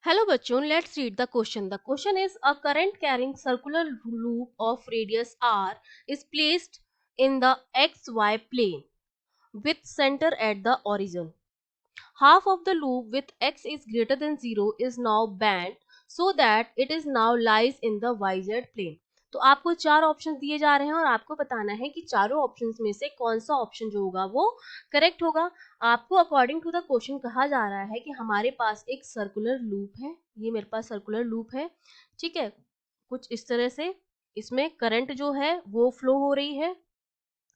Hello बच्चों, let's read the question. The question is a current carrying circular loop of radius r is placed in the xy plane with center at the origin. Half of the loop with x is greater than 0 is now bent so that it is now lies in the yz plane. तो आपको चार option दिए जा रहे हैं और आपको बताना है कि चारों ऑप्शंस में से कौन सा ऑप्शन जो होगा वो करेक्ट होगा। आपको अकॉर्डिंग टू द क्वेश्चन कहा जा रहा है कि हमारे पास एक सर्कुलर लूप है, ये मेरे पास सर्कुलर लूप है, ठीक है, कुछ इस तरह से इसमें करंट जो है वो फ्लो हो रही है,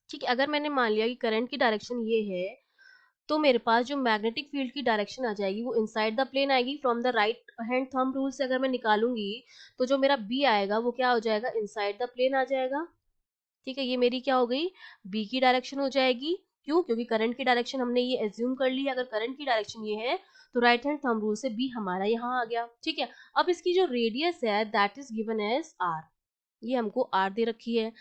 ठीक है। अगर मैंने मान लिया कि करंट की डायरेक्शन ये है तो मेरे पास जो मैग्नेटिक फील्ड की डायरेक्शन आ जाएगी वो इनसाइड द प्लेन आएगी। From the right hand thumb rule से अगर मैं निकालूंगी तो जो मेरा बी आएगा वो क्या हो जाएगा, इनसाइड द प्लेन आ जाएगा, ठीक है। ये मेरी क्या हो गई, बी की डायरेक्शन हो जाएगी। क्यों? क्योंकि करंट की डायरेक्शन हमने ये एज्यूम कर ली है। अगर करंट की डायरेक्शन ये है तो राइट हैंड थंब रूल से बी हमारा यहाँ आ गया, ठीक है। अब इसकी जो रेडियस है that is given as R, ये हमको आर दे रखी है।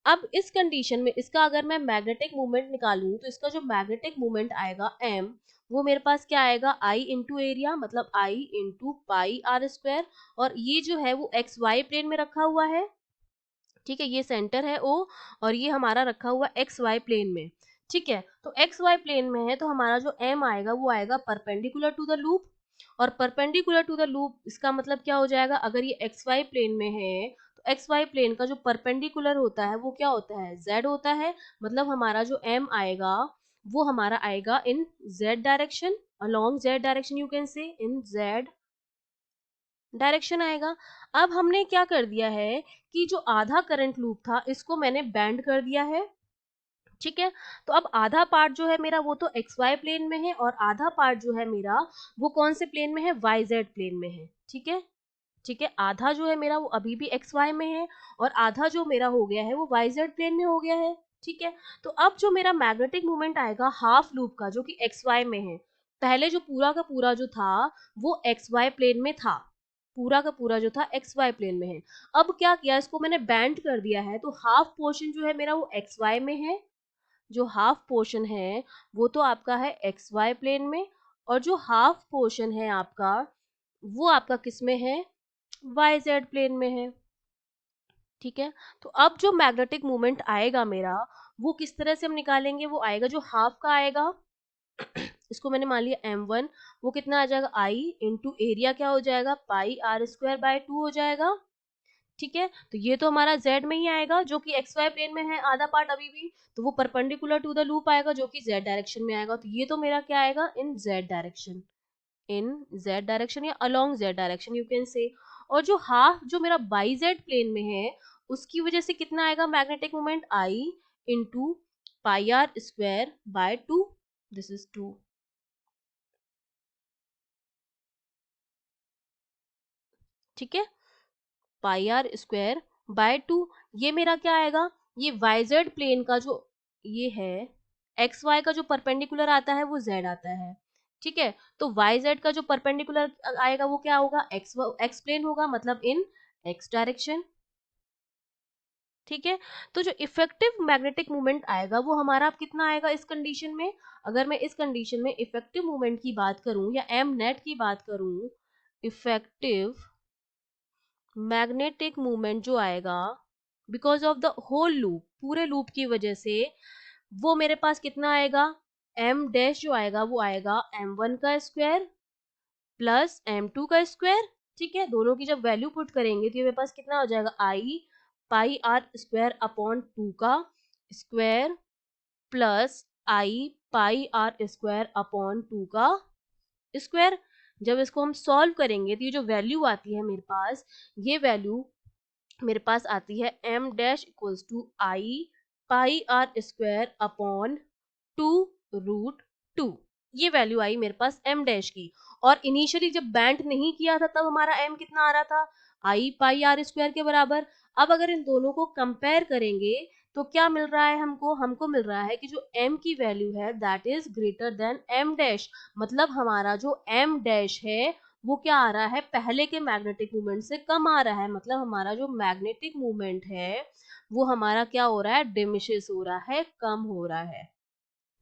अब इस कंडीशन में इसका अगर मैं मैग्नेटिक मोमेंट निकालूं तो इसका जो मैग्नेटिक मोमेंट आएगा m, वो मेरे पास क्या आएगा, I इंटू एरिया, मतलब I into pi R square. और ये जो है वो एक्स वाई प्लेन में रखा हुआ है, ठीक है, ये सेंटर है O और ये हमारा रखा हुआ एक्स वाई प्लेन में, ठीक है। तो एक्स वाई प्लेन में है तो हमारा जो m आएगा वो आएगा परपेंडिकुलर टू द लूप। और परपेंडिकुलर टू द लूप इसका मतलब क्या हो जाएगा, अगर ये एक्स वाई प्लेन में है तो एक्स वाई प्लेन का जो परपेंडिकुलर होता है वो क्या होता है, z होता है। मतलब हमारा जो m आएगा वो हमारा आएगा इन z direction, along z direction, you can say in z direction आएगा। अब हमने क्या कर दिया है कि जो आधा करंट लूप था इसको मैंने बैंड कर दिया है, ठीक है। तो अब आधा पार्ट जो है मेरा वो तो एक्स वाई प्लेन में है और आधा पार्ट जो है मेरा वो कौन से प्लेन में है, वाई जेड प्लेन में है, ठीक है, ठीक है। आधा जो है मेरा वो अभी भी एक्स वाई में है और आधा जो मेरा हो गया है वो वाई जेड प्लेन में हो गया है, ठीक है। तो अब जो मेरा मैग्नेटिक मोमेंट आएगा हाफ लूप का जो कि एक्स वाई में है, पहले जो पूरा का पूरा जो था वो एक्स वाई प्लेन में था, पूरा का पूरा जो था एक्स वाई प्लेन में है। अब क्या किया, इसको मैंने बैंड कर दिया है तो हाफ पोर्शन जो है मेरा वो एक्स वाई में है, जो हाफ पोर्शन है वो तो आपका है एक्स वाई प्लेन में, और जो हाफ पोर्शन है आपका वो आपका किस में है, वाई जेड प्लेन में है, ठीक है। तो अब जो मैग्नेटिक मोमेंट आएगा मेरा वो किस तरह से हम निकालेंगे, वो आएगा जो हाफ का आएगा इसको मैंने मान लिया m1, वो कितना आ जाएगा I इंटू एरिया क्या हो जाएगा, पाई आर स्क्वायर बाय 2 हो जाएगा, ठीक है। तो ये तो हमारा z में ही आएगा जो कि एक्स वाई प्लेन में है आधा पार्ट अभी भी, तो वो परपेंडिकुलर टू द लूप आएगा जो कि z डायरेक्शन में आएगा। तो ये तो मेरा क्या आएगा, इन z डायरेक्शन, इन z डायरेक्शन या along z direction you can say. और जो हाफ जो मेरा बाई z प्लेन में है उसकी वजह से कितना आएगा magnetic moment, I into pi R square by 2, this is 2, ठीक है, पाई आर स्क्वायर बाय 2। ये मेरा क्या आएगा, ये वाई जेड प्लेन का जो ये है एक्स वाई का जो परपेंडिकुलर आता है वो z आता है, ठीक है। तो वाई जेड का जो परपेंडिकुलर आएगा वो क्या होगा, एक्स प्लेन होगा, मतलब इन एक्स डायरेक्शन, ठीक है। तो जो इफेक्टिव मैग्नेटिक मोमेंट आएगा वो हमारा अब कितना आएगा इस कंडीशन में, अगर मैं इस कंडीशन में इफेक्टिव मोमेंट की बात करूं या एम नेट की बात करूं, इफेक्टिव मैग्नेटिक मूवमेंट जो आएगा because of the whole loop, पूरे लूप की वजह से, वो मेरे पास कितना आएगा, एम डैश जो आएगा वो आएगा m1 का स्क्वायर प्लस m2 का स्क्वायर, ठीक है। दोनों की जब वैल्यू पुट करेंगे तो ये मेरे पास कितना हो जाएगा, I pi R square upon 2 का square plus I pi R square upon 2 का स्क्वायर। जब इसको हम सॉल्व करेंगे तो ये जो वैल्यू आती है मेरे पास, ये वैल्यू मेरे पास आती है m dash equals to I pi R square upon 2 root 2, ये वैल्यू आई मेरे पास m डैश की। और इनिशियली जब बैंड नहीं किया था तब हमारा m कितना आ रहा था, I पाई आर स्क्वायर के बराबर। अब अगर इन दोनों को कंपेयर करेंगे तो क्या मिल रहा है हमको, हमको मिल रहा है कि जो m की वैल्यू है that is greater than m dash, मतलब हमारा जो m डैश है वो क्या आ रहा है, पहले के मैग्नेटिक मूवमेंट से कम आ रहा है। मतलब हमारा जो मैग्नेटिक मूवमेंट है वो हमारा क्या हो रहा है, डिमिशेस हो रहा है, कम हो रहा है,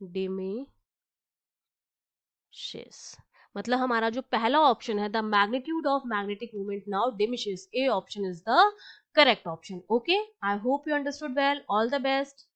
डिमिशेस, मतलब हमारा जो पहला ऑप्शन है, the magnitude of magnetic moment now diminishes, A option is the correct option. Okay, I hope you understood well. All the best.